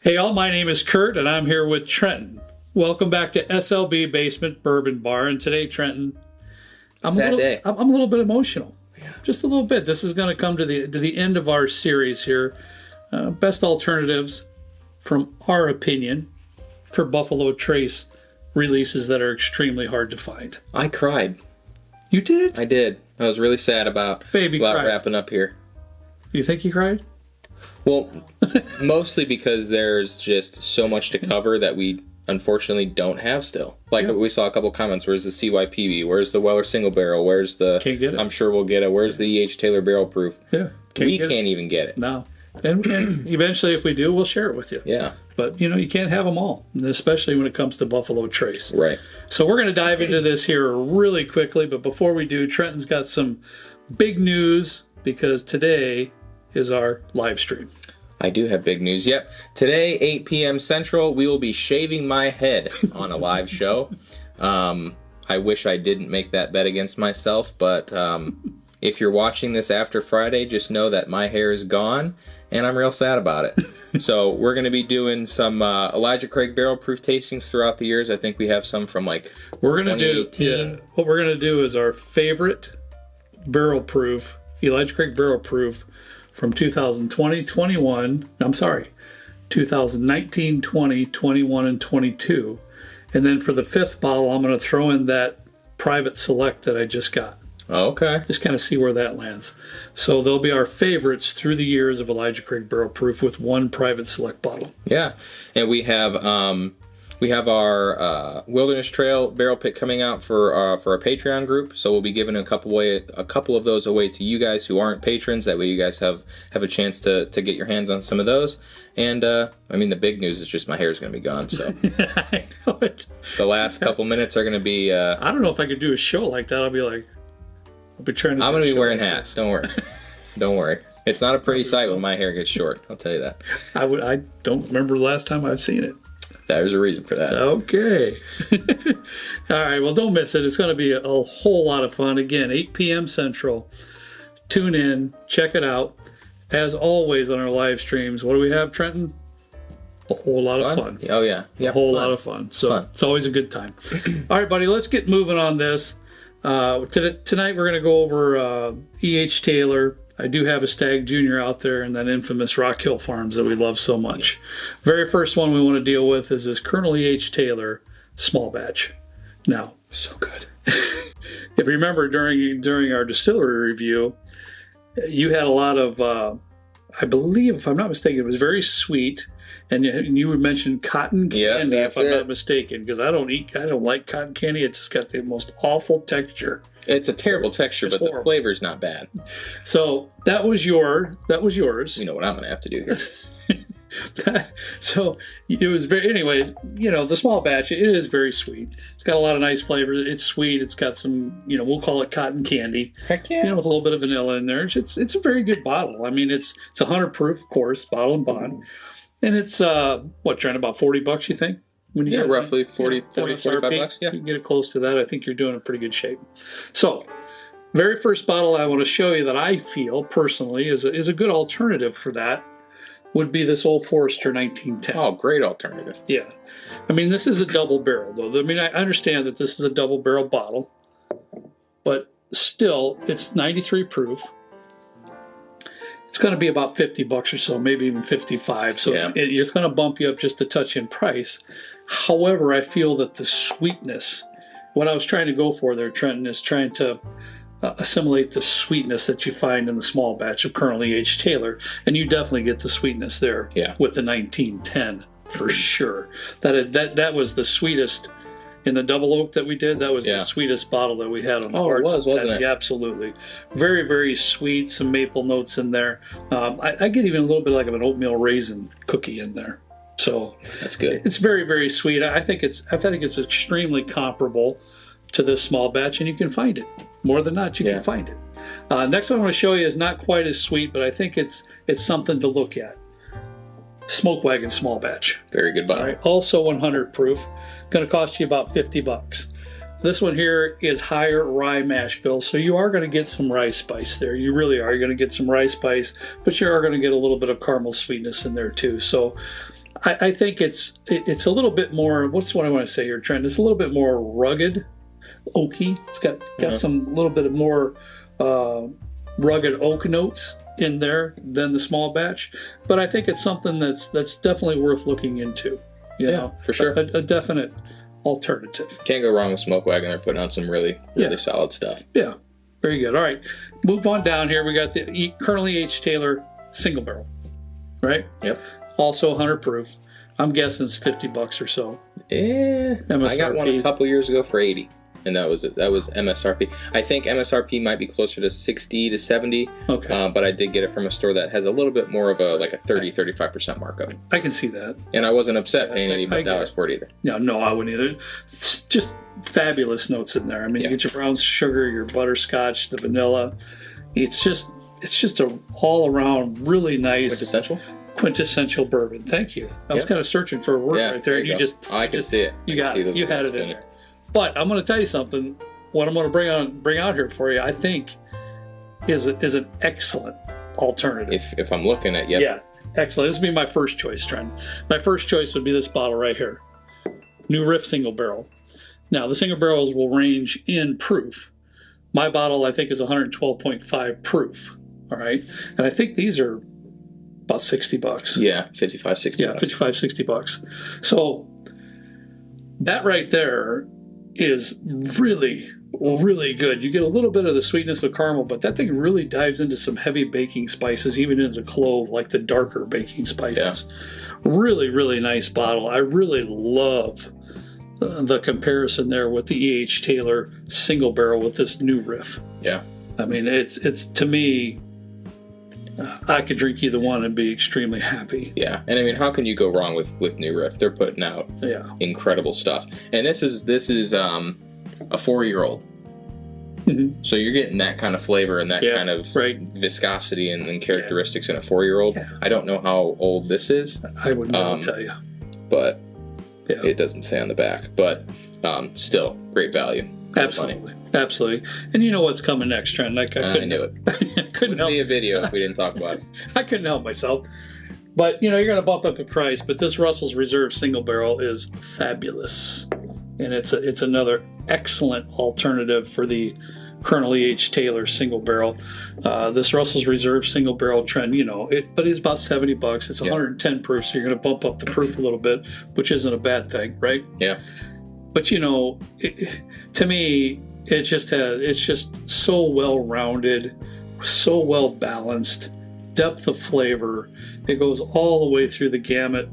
Hey all, my name is Kurt and I'm here with Trenton. Welcome back to SLB Basement Bourbon Bar. And today, Trenton, I'm a little bit emotional. Yeah. Just a little bit. This is going to come to the end of our series here. Best alternatives, from our opinion, for Buffalo Trace releases that are extremely hard to find. I cried. You did? I did. I was really sad about wrapping up here. You think you cried? Well, mostly because there's just so much to cover that we unfortunately don't have still. Like we saw a couple comments, where's the CYPB? Where's the Weller single barrel? Where's the... Can't get it. I'm sure we'll get it. Where's the E.H. Taylor barrel proof? Yeah. We can't even get it. No. And eventually, if we do, we'll share it with you. Yeah. But, you can't have them all, especially when it comes to Buffalo Trace. Right. So we're going to dive into this here really quickly. But before we do, Trenton's got some big news because today is our live stream. I do have big news. Yep. Today, 8 p.m. Central, we will be shaving my head on a live show. I wish I didn't make that bet against myself, but if you're watching this after Friday, just know that my hair is gone, and I'm real sad about it. So we're going to be doing some Elijah Craig barrel proof tastings throughout the years. I think we have some from like 2018. What we're going to do is our favorite barrel proof, Elijah Craig barrel proof, from 2020, 21, I'm sorry, 2019, 20, 21, and 22. And then for the fifth bottle, I'm going to throw in that private select that I just got. Oh, okay. Just kind of see where that lands. So they'll be our favorites through the years of Elijah Craig barrel proof with one private select bottle. Yeah. And we have our Wilderness Trail barrel pick coming out for our Patreon group, so we'll be giving a couple of those away to you guys who aren't patrons. That way, you guys have a chance to get your hands on some of those. And the big news is just my hair is going to be gone. So I know it. The last couple minutes are going to be. I don't know if I could do a show like that. I'll be trying to. I'm going to be wearing hats. Don't worry. Don't worry. It's not a pretty sight when my hair gets short. I'll tell you that. I don't remember the last time I've seen it. There's a reason for that. Okay. All right. Well, don't miss it. It's going to be a whole lot of fun. Again, 8 p.m. Central. Tune in. Check it out. As always on our live streams, what do we have, Trenton? A whole lot of fun. Oh, yeah. A whole lot of fun. So it's always a good time. All right, buddy. Let's get moving on this. Tonight we're going to go over E.H. Taylor. I do have a Stagg Jr. out there, and that infamous Rock Hill Farms that we love so much. Very first one we want to deal with is this Colonel E.H. Taylor small batch. Now, so good. If you remember during our distillery review, you had a lot of, I believe, if I'm not mistaken, it was very sweet, and you would mention cotton candy, if I'm not mistaken, because I don't like cotton candy. It's just got the most awful texture. It's a terrible texture, but the flavor's not bad. So that was yours. You know what I'm going to have to do here. So it was anyways, the small batch, it is very sweet. It's got a lot of nice flavors. It's sweet. It's got some, we'll call it cotton candy. Heck yeah. With a little bit of vanilla in there. It's a very good bottle. I mean, it's 100 proof, of course, bottle and bond. And it's, Trent, about $40, you think? Roughly 45 bucks. Yeah. You can get it close to that. I think you're doing in pretty good shape. So, very first bottle I want to show you that I feel personally is a good alternative for that would be this Old Forester 1910. Oh, great alternative. Yeah. I mean, this is a double barrel, though. I mean, I understand that this is a double barrel bottle, but still, it's 93 proof. It's going to be about $50 or so, maybe even 55. So it's going to bump you up just a touch in price. However, I feel that the sweetness, what I was trying to go for there, Trenton, is trying to assimilate the sweetness that you find in the small batch of Colonel E.H. Taylor, and you definitely get the sweetness there with the 1910 for sure. That was the sweetest. In the double oak that we did, that was the sweetest bottle that we had on the it wasn't it? Yeah, absolutely. Very, very sweet. Some maple notes in there. I get even a little bit like of an oatmeal raisin cookie in there. So that's good. It's very, very sweet. I think it's extremely comparable to this small batch, and you can find it. More than not, you can find it. Next one I want to show you is not quite as sweet, but I think it's something to look at. Smoke Wagon small batch. Very good bottle. Right. Also 100 proof. Going to cost you about $50. This one here is higher rye mash bill, so you are going to get some rye spice there. You really are. You're going to get some rye spice, but you are going to get a little bit of caramel sweetness in there too. So I think it's a little bit more. What's what I want to say here, Trent? It's a little bit more rugged, oaky. It's got some little bit of more rugged oak notes in there than the small batch. But I think it's something that's definitely worth looking into. You know, for sure. A definite alternative. Can't go wrong with Smoke Wagon. They're putting out some really solid stuff. Yeah, very good. All right, move on down here. We got the Colonel E.H. Taylor single barrel, right? Yep. Also 100 proof. I'm guessing it's $50 or so. Yeah, MSRP. I got one a couple years ago for 80, and that was MSRP. I think MSRP might be closer to 60 to 70. Okay. But I did get it from a store that has a little bit more of a 30-35% markup. I can see that. And I wasn't upset paying $80 for it either. No, I wouldn't either. It's just fabulous notes in there. I mean, you get your brown sugar, your butterscotch, the vanilla. It's just a all around really nice quintessential bourbon. Thank you. I was kind of searching for a word right there, and you just I can see it. You got it. You had it in there. But I'm going to tell you something. What I'm going to bring out here for you, I think, is an excellent alternative. If I'm looking at excellent. This would be my first choice, Trent. My first choice would be this bottle right here, New Riff Single Barrel. Now the single barrels will range in proof. My bottle, I think, is 112.5 proof. All right, and I think these are about $60. Yeah, 55, 60. Yeah, 55, $60. So that right there is really, really good. You get a little bit of the sweetness of caramel, but that thing really dives into some heavy baking spices, even into the clove, like the darker baking spices. Yeah. Really, really nice bottle. I really love the comparison there with the E.H. Taylor single barrel with this New Riff. Yeah. I mean, it's to me, I could drink either one and be extremely happy. Yeah, and I mean, how can you go wrong with New Riff? They're putting out incredible stuff, and this is a 4-year-old. Mm-hmm. So you're getting that kind of flavor and that kind of viscosity and characteristics in a 4-year-old. Yeah. I don't know how old this is. I wouldn't tell you, but it doesn't say on the back. But still, great value. Absolutely. And you know what's coming next, Trent? I knew it. Couldn't help. Be a video if we didn't talk about it. I couldn't help myself. But you're going to bump up the price. But this Russell's Reserve single barrel is fabulous, and it's another excellent alternative for the Colonel E.H. Taylor single barrel. This Russell's Reserve single barrel, Trent, but it's about $70. It's 110 proof, so you're going to bump up the proof a little bit, which isn't a bad thing, right? Yeah. But to me, it's just so well rounded, so well balanced, depth of flavor. It goes all the way through the gamut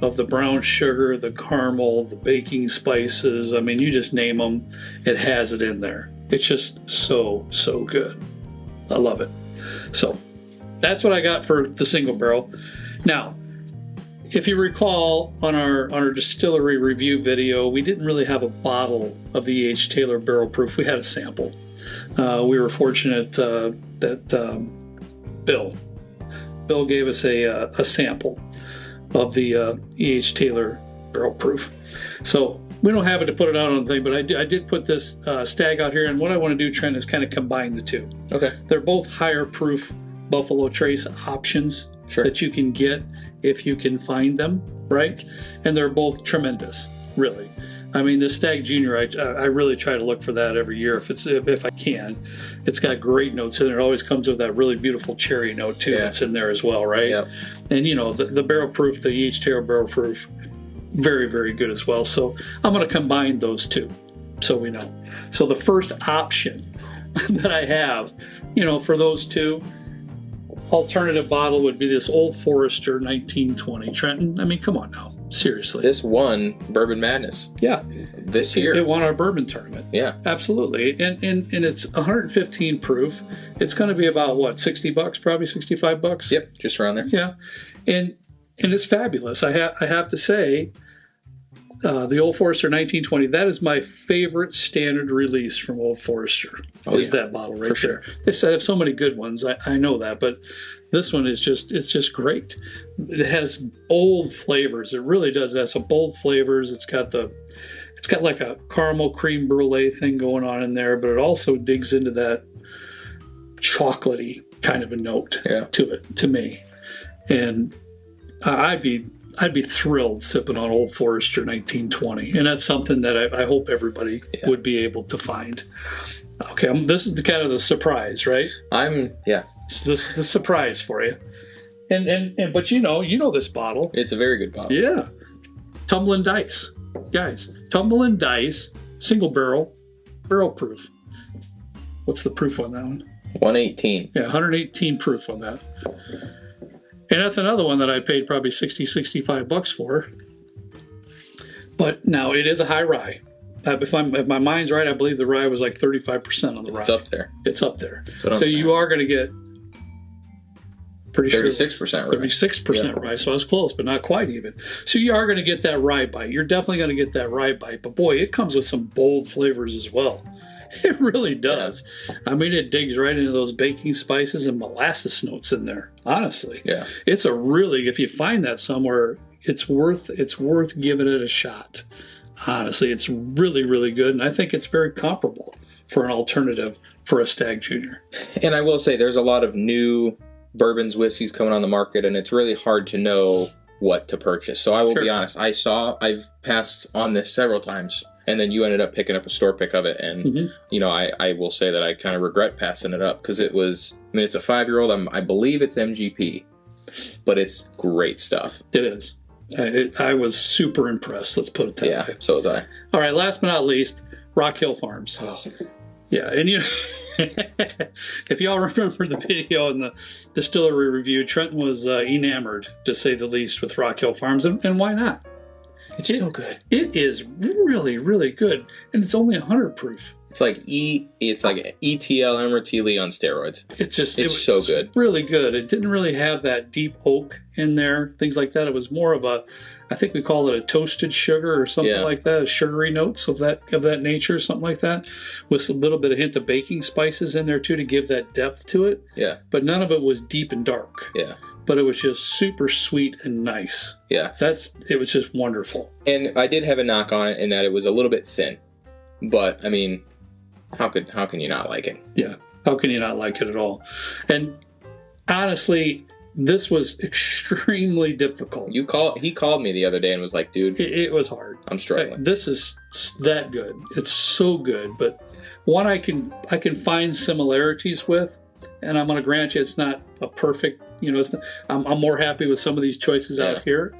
of the brown sugar, the caramel, the baking spices. I mean, you just name them, it has it in there. It's just so good. I love it. So that's what I got for the single barrel. Now, if you recall, on our distillery review video, we didn't really have a bottle of the E.H. Taylor barrel proof. We had a sample. We were fortunate that Bill gave us a sample of the E.H. Taylor barrel proof. So we don't have it to put it out on the thing, but I did put this Stagg out here, and what I want to do, Trent, is kind of combine the two. Okay. They're both higher proof Buffalo Trace options that you can get if you can find them, right? And they're both tremendous, really. I mean, the Stagg Junior, I really try to look for that every year if I can. It's got great notes in there. It always comes with that really beautiful cherry note too that's in there as well, right? Yep. And the barrel proof, the E.H. Taylor barrel proof, very, very good as well. So I'm going to combine those two so we know. So the first option that I have, for those two, alternative bottle would be this Old Forester 1920. Trenton, I mean, come on now. Seriously. This won Bourbon Madness. Yeah. This year. It won our bourbon tournament. Yeah. Absolutely. And it's 115 proof. It's going to be about, what, $60, probably $65? Yep, just around there. Yeah. And it's fabulous. I have to say, the Old Forester 1920, that is my favorite standard release from Old Forester. That bottle right there. They have so many good ones. I know that, but this one is just great. It has bold flavors. It really does. It has some bold flavors. It's got like a caramel creme brulee thing going on in there, but it also digs into that chocolatey kind of a note to it, to me. And I'd be I'd be thrilled sipping on Old Forester 1920, and that's something that I hope everybody would be able to find. Okay, this is the kind of the surprise, right? This is the surprise for you, and but you know this bottle. It's a very good bottle. Yeah, Tumbling Dice, guys. Tumbling Dice, single barrel proof. What's the proof on that one? 118. Yeah, 118 proof on that. And that's another one that I paid probably $65 for. But now it is a high rye. If my mind's right, I believe the rye was like 35% on the rye. It's up there. It's up there. So you are going to get pretty 36% rye. 36% rye. So I was close, but not quite even. So you are going to get that rye bite. You're definitely going to get that rye bite. But boy, it comes with some bold flavors as well. It really does. Yeah. I mean, it digs right into those baking spices and molasses notes in there. Honestly, yeah, it's a really. If you find that somewhere, it's worth giving it a shot. Honestly, it's really, really good, and I think it's very comparable for an alternative for a Stagg Junior. And I will say, there's a lot of new bourbons, whiskeys coming on the market, and it's really hard to know what to purchase. So I will be honest. I've passed on this several times. And then you ended up picking up a store pick of it. And, I will say that I kind of regret passing it up because it's a 5-year-old. I believe it's MGP, but it's great stuff. It is. I was super impressed. Let's put it that way. Yeah, so was I. All right, last but not least, Rock Hill Farms. Oh. Yeah, and if y'all remember the video and the distillery review, Trenton was enamored, to say the least, with Rock Hill Farms. And why not? It's so good. It is really, really good, and it's only 100 proof. It's like ETL Emertili on steroids. It's so good. Really good. It didn't really have that deep oak in there, things like that. It was more of I think we call it a toasted sugar or something like that, sugary notes of that nature, something like that, with a little bit of hint of baking spices in there too to give that depth to it. Yeah. But none of it was deep and dark. Yeah. But it was just super sweet and nice. Yeah. It was just wonderful. And I did have a knock on it in that it was a little bit thin. But, I mean, how can you not like it? Yeah. How can you not like it at all? And honestly, this was extremely difficult. He called me the other day and was like, dude, it was hard. I'm struggling. This is that good. It's so good. But one I can find similarities with, and I'm going to grant you it's not a perfect, I'm more happy with some of these choices out here.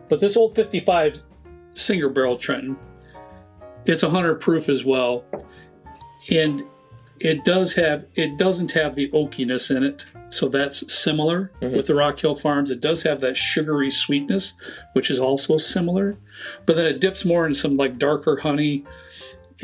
But this Old 55 single barrel Trenton, it's 100 proof as well. And it doesn't have the oakiness in it. So that's similar with the Rock Hill Farms. It does have that sugary sweetness, which is also similar. But then it dips more into some like darker honey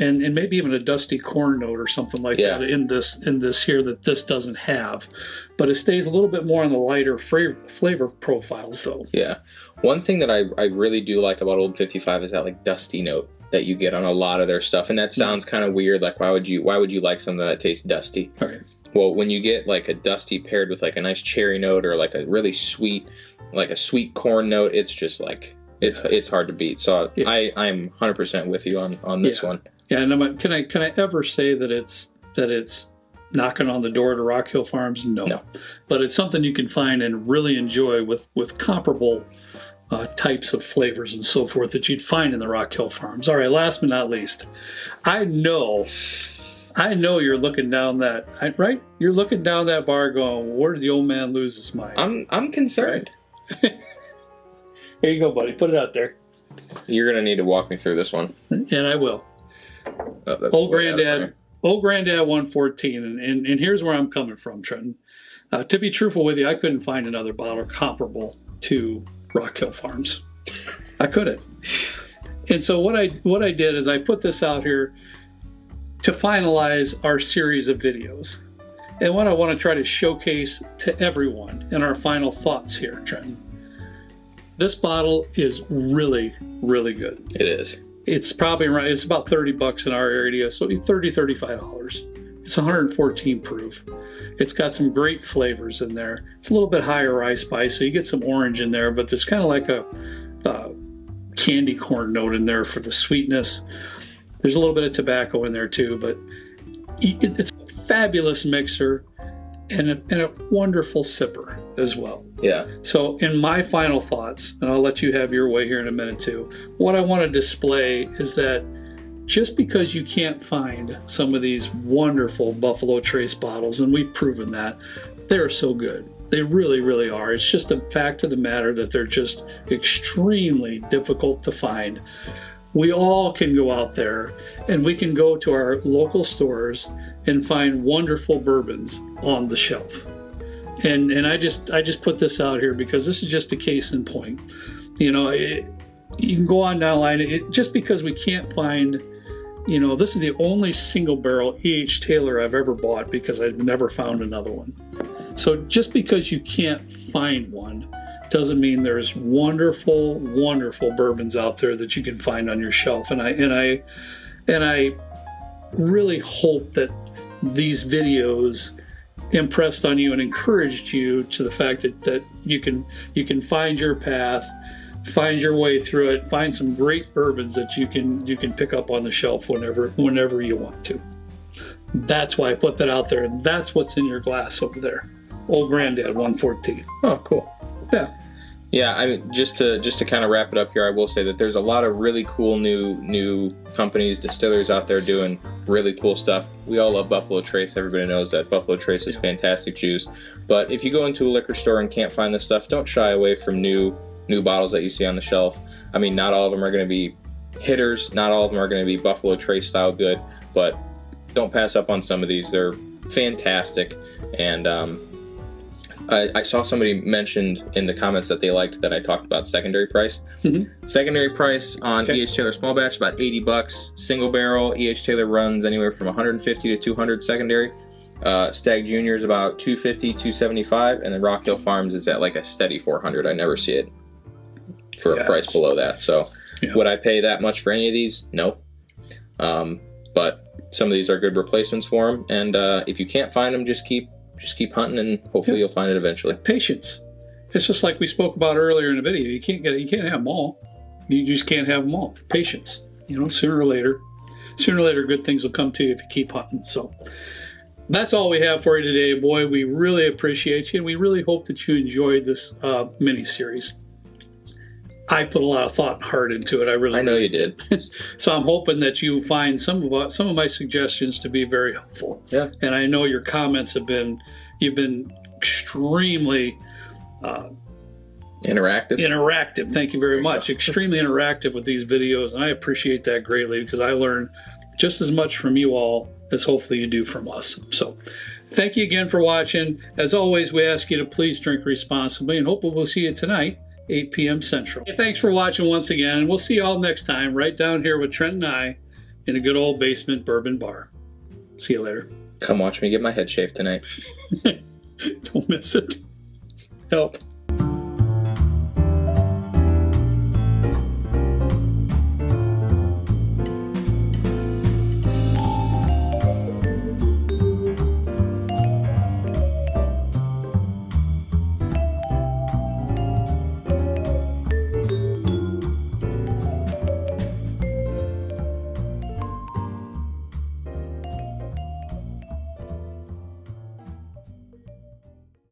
and maybe even a dusty corn note or something like that in this here that this doesn't have. But it stays a little bit more on the lighter flavor profiles though. Yeah. One thing that I really do like about Old 55 is that like dusty note that you get on a lot of their stuff. And that sounds kind of weird. Like why would you like something that tastes dusty? All right. Well, when you get like a dusty paired with like a nice cherry note or like a really sweet, like a sweet corn note, it's just like, it's hard to beat. So I'm 100% with you on this one. Yeah, and can I ever say that it's knocking on the door to Rock Hill Farms? No. But it's something you can find and really enjoy with comparable types of flavors and so forth that you'd find in the Rock Hill Farms. All right, last but not least, I know you're looking down that right. You're looking down that bar, going, "Where did the old man lose his mind?" I'm concerned. Right? Here you go, buddy. Put it out there. You're gonna need to walk me through this one, and I will. Oh, Old Granddad 114, and here's where I'm coming from, Trenton. To be truthful with you, I couldn't find another bottle comparable to Rock Hill Farms. I couldn't. And so what I did is I put this out here to finalize our series of videos. And what I want to try to showcase to everyone in our final thoughts here, Trenton. This bottle is really, really good. It is. It's probably it's about $30 in our area, so $35. It's 114 proof. It's got some great flavors in there. It's a little bit higher rye spice, so you get some orange in there, but there's kind of like a candy corn note in there for the sweetness. There's a little bit of tobacco in there too, but it's a fabulous mixer. and a wonderful sipper as well. Yeah. So in my final thoughts, and I'll let you have your way here in a minute too, what I want to display is that just because you can't find some of these wonderful Buffalo Trace bottles, and we've proven that, they're so good. They really, really are. It's just a fact of the matter that they're just extremely difficult to find. We all can go out there and we can go to our local stores and find wonderful bourbons on the shelf. And I just put this out here because this is just a case in point. You know, you can go on online. Just because we can't find, you know, this is the only single barrel E.H. Taylor I've ever bought because I've never found another one. So just because you can't find one doesn't mean there's wonderful, wonderful bourbons out there that you can find on your shelf. And I really hope that these videos impressed on you and encouraged you to the fact that you can find your path, find your way through it, find some great bourbons that you can pick up on the shelf whenever you want to. That's why I put that out there, and that's what's in your glass over there. Old Granddad 114. Oh, cool. Yeah. Yeah, I mean, just to kind of wrap it up here, I will say that there's a lot of really cool new companies, distillers out there doing really cool stuff. We all love Buffalo Trace. Everybody knows that Buffalo Trace is fantastic juice. But if you go into a liquor store and can't find this stuff, don't shy away from new bottles that you see on the shelf. I mean, not all of them are going to be hitters. Not all of them are going to be Buffalo Trace style good. But don't pass up on some of these. They're fantastic. And I saw somebody mentioned in the comments that they liked that I talked about secondary price. Mm-hmm. Secondary price on E.H. Taylor small batch, about $80. Single barrel, E.H. Taylor runs anywhere from $150 to $200 secondary. Stagg Junior is about $250, $275, and then Rockdale Farms is at like a steady $400. I never see it for a price below that. So would I pay that much for any of these? No. But some of these are good replacements for them, and if you can't find them, just keep hunting, and hopefully you'll find it eventually. Patience. It's just like we spoke about earlier in the video. You can't have them all. You just can't have them all. Patience. You know, sooner or later, good things will come to you if you keep hunting. So that's all we have for you today, boy. We really appreciate you, and we really hope that you enjoyed this mini series. I put a lot of thought and heart into it. I know you did. So I'm hoping that you find some of my suggestions to be very helpful. Yeah. And I know your comments you've been extremely interactive. Thank you very much. Extremely interactive with these videos, and I appreciate that greatly because I learn just as much from you all as hopefully you do from us. So thank you again for watching. As always, we ask you to please drink responsibly, and hopefully we'll see you tonight, 8 p.m. Central. Hey, thanks for watching once again, and we'll see you all next time right down here with Trent and I in a good old basement bourbon bar. See you later. Come watch me get my head shaved tonight. Don't miss it. Help.